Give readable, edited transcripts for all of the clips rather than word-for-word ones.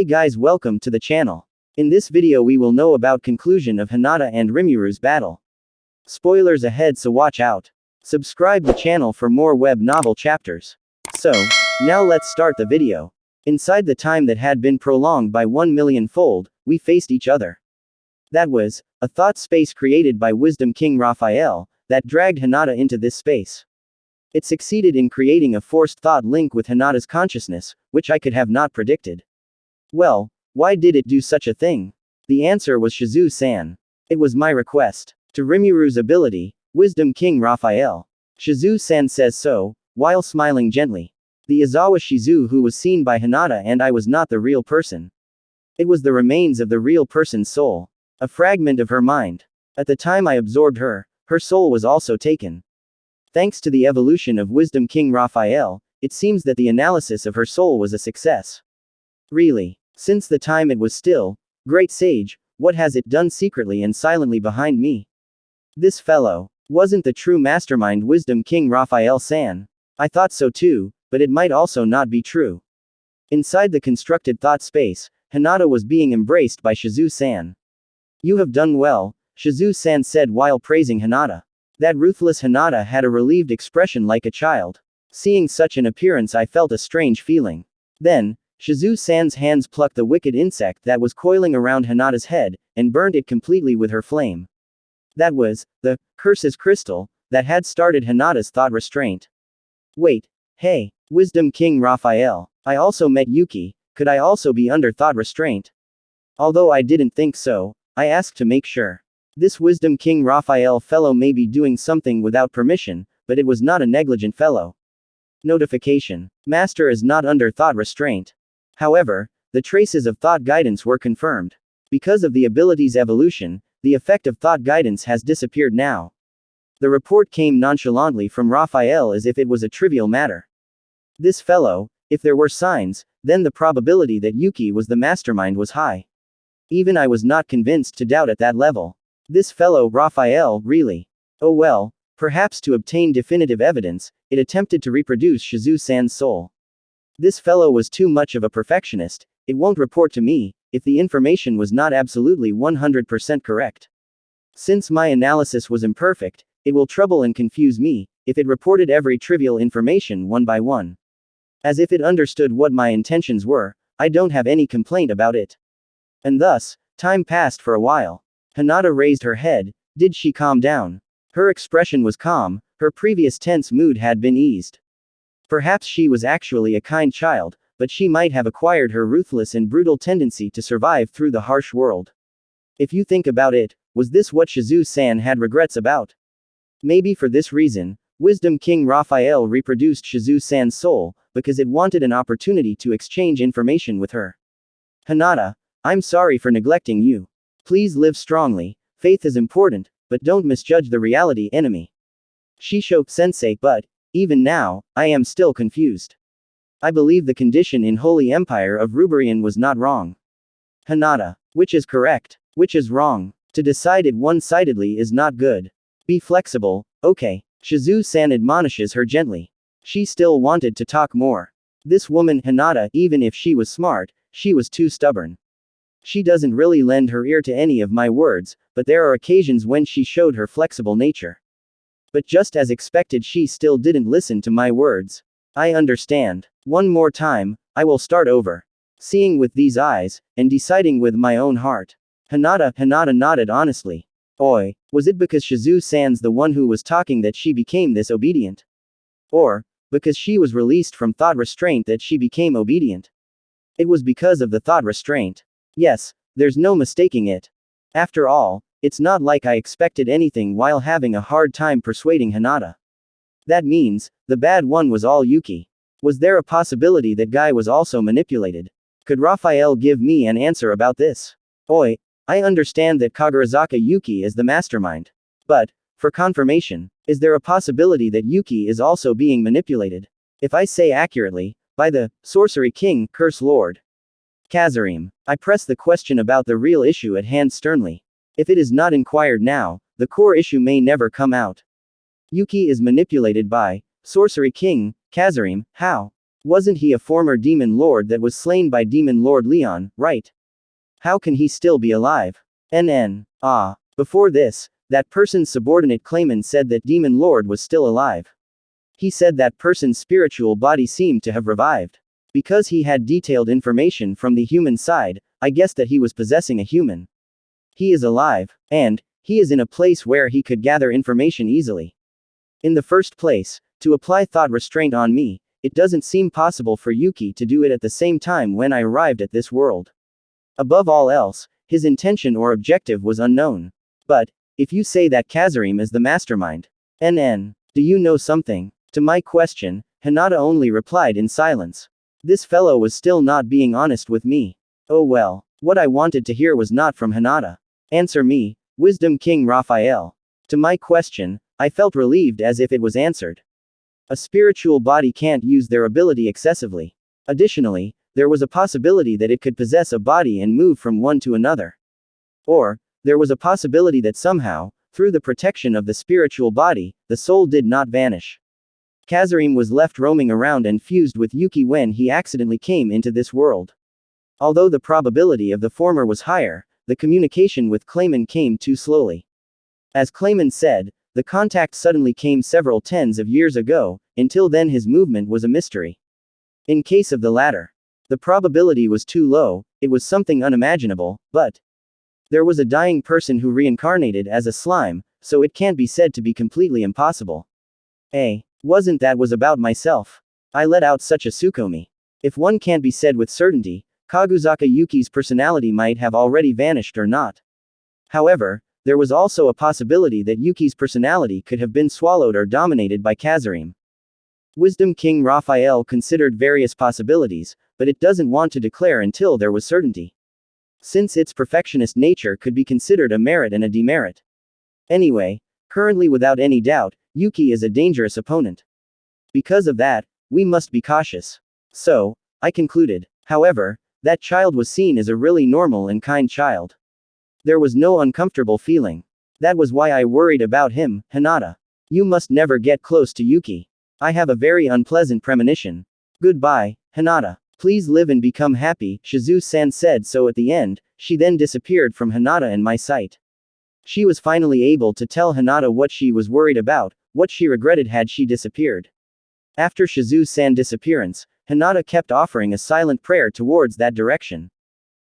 Hey guys, welcome to the channel. In this video we will know about conclusion of Hinata and Rimuru's battle. Spoilers ahead, so watch out. Subscribe the channel for more web novel chapters. So, now let's start the video. Inside the time that had been prolonged by 1,000,000-fold, we faced each other. That was a thought space created by Wisdom King Raphael that dragged Hinata into this space. It succeeded in creating a forced thought link with Hinata's consciousness, which I could have not predicted. Well, why did it do such a thing? The answer was Shizu-san. It was my request. To Rimuru's ability, Wisdom King Raphael. Shizu-san says so, while smiling gently. The Izawa Shizu who was seen by Hinata and I was not the real person. It was the remains of the real person's soul. A fragment of her mind. At the time I absorbed her, her soul was also taken. Thanks to the evolution of Wisdom King Raphael, it seems that the analysis of her soul was a success. Really. Since the time it was still, great sage, what has it done secretly and silently behind me? This fellow wasn't the true mastermind Wisdom King Raphael-san. I thought so too, but it might also not be true. Inside the constructed thought space, Hinata was being embraced by Shizu-san. You have done well, Shizu-san said while praising Hinata. That ruthless Hinata had a relieved expression like a child. Seeing such an appearance I felt a strange feeling. Then, Shizu-san's hands plucked the wicked insect that was coiling around Hinata's head, and burned it completely with her flame. That was the curse's crystal that had started Hinata's thought restraint. Wait. Hey, Wisdom King Raphael. I also met Yuki, could I also be under thought restraint? Although I didn't think so, I asked to make sure. This Wisdom King Raphael fellow may be doing something without permission, but it was not a negligent fellow. Notification. Master is not under thought restraint. However, the traces of thought guidance were confirmed. Because of the ability's evolution, the effect of thought guidance has disappeared now. The report came nonchalantly from Raphael as if it was a trivial matter. This fellow, if there were signs, then the probability that Yuki was the mastermind was high. Even I was not convinced to doubt at that level. This fellow Raphael, really? Oh well, perhaps to obtain definitive evidence, it attempted to reproduce Shizu-san's soul. This fellow was too much of a perfectionist, it won't report to me, if the information was not absolutely 100% correct. Since my analysis was imperfect, it will trouble and confuse me, if it reported every trivial information one by one. As if it understood what my intentions were, I don't have any complaint about it. And thus, time passed for a while. Hinata raised her head. Did she calm down? Her expression was calm, her previous tense mood had been eased. Perhaps she was actually a kind child, but she might have acquired her ruthless and brutal tendency to survive through the harsh world. If you think about it, was this what Shizu-san had regrets about? Maybe for this reason, Wisdom King Raphael reproduced Shizu-san's soul, because it wanted an opportunity to exchange information with her. Hinata, I'm sorry for neglecting you. Please live strongly, faith is important, but don't misjudge the reality enemy. Shisho-sensei, but, even now, I am still confused. I believe the condition in Holy Empire of Ruberian was not wrong. Hinata, which is correct, which is wrong? To decide it one-sidedly is not good. Be flexible, okay. Shizu-san admonishes her gently. She still wanted to talk more. This woman Hinata, even if she was smart, she was too stubborn. She doesn't really lend her ear to any of my words, but there are occasions when she showed her flexible nature. But just as expected, she still didn't listen to my words. I understand. One more time, I will start over. Seeing with these eyes, and deciding with my own heart. Hinata nodded honestly. Oi, was it because Shizu-san's the one who was talking that she became this obedient? Or, because she was released from thought restraint that she became obedient? It was because of the thought restraint. Yes, there's no mistaking it. After all, it's not like I expected anything while having a hard time persuading Hinata. That means, the bad one was all Yuki. Was there a possibility that guy was also manipulated? Could Raphael give me an answer about this? Oi, I understand that Kagurazaka Yuki is the mastermind. But, for confirmation, is there a possibility that Yuki is also being manipulated? If I say accurately, by the Sorcery King, Curse Lord Kazarim. I press the question about the real issue at hand sternly. If it is not inquired now, the core issue may never come out. Yuki is manipulated by Sorcery King, Kazarim, how? Wasn't he a former demon lord that was slain by demon lord Leon, right? How can he still be alive? Ah. Before this, that person's subordinate claimant said that demon lord was still alive. He said that person's spiritual body seemed to have revived. Because he had detailed information from the human side, I guessed that he was possessing a human. He is alive, and he is in a place where he could gather information easily. In the first place, to apply thought restraint on me, it doesn't seem possible for Yuki to do it at the same time when I arrived at this world. Above all else, his intention or objective was unknown. But, if you say that Kazarim is the mastermind, do you know something? To my question, Hinata only replied in silence. This fellow was still not being honest with me. Oh well, what I wanted to hear was not from Hinata. Answer me, Wisdom King Raphael. To my question, I felt relieved as if it was answered. A spiritual body can't use their ability excessively. Additionally, there was a possibility that it could possess a body and move from one to another. Or, there was a possibility that somehow, through the protection of the spiritual body, the soul did not vanish. Kazarim was left roaming around and fused with Yuki when he accidentally came into this world. Although the probability of the former was higher, the communication with Clayman came too slowly. As Clayman said, the contact suddenly came several tens of years ago, until then his movement was a mystery. In case of the latter, the probability was too low, it was something unimaginable, but there was a dying person who reincarnated as a slime, so it can't be said to be completely impossible. Wasn't that was about myself. I let out such a Tsukomi. If one can't be said with certainty, Kaguzaka Yuki's personality might have already vanished or not. However, there was also a possibility that Yuki's personality could have been swallowed or dominated by Kazarim. Wisdom King Raphael considered various possibilities, but it doesn't want to declare until there was certainty. Since its perfectionist nature could be considered a merit and a demerit. Anyway, currently without any doubt, Yuki is a dangerous opponent. Because of that, we must be cautious. So, I concluded. However, that child was seen as a really normal and kind child. There was no uncomfortable feeling. That was why I worried about him, Hinata. You must never get close to Yuki. I have a very unpleasant premonition. Goodbye, Hinata. Please live and become happy, Shizu-san said so at the end. She then disappeared from Hinata and my sight. She was finally able to tell Hinata what she was worried about, what she regretted had she disappeared. After Shizu-san's disappearance, Hinata kept offering a silent prayer towards that direction.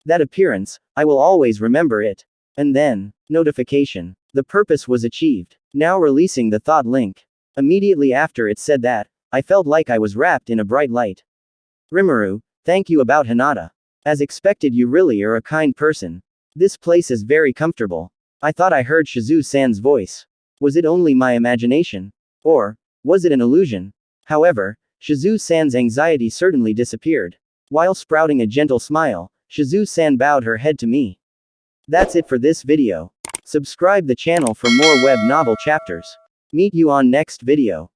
That appearance, I will always remember it. And then, notification. The purpose was achieved. Now releasing the thought link. Immediately after it said that, I felt like I was wrapped in a bright light. Rimuru, thank you about Hinata. As expected, you really are a kind person. This place is very comfortable. I thought I heard Shizu-san's voice. Was it only my imagination? Or was it an illusion? However, Shizu-san's anxiety certainly disappeared. While sprouting a gentle smile, Shizu-san bowed her head to me. That's it for this video. Subscribe the channel for more web novel chapters. Meet you on next video.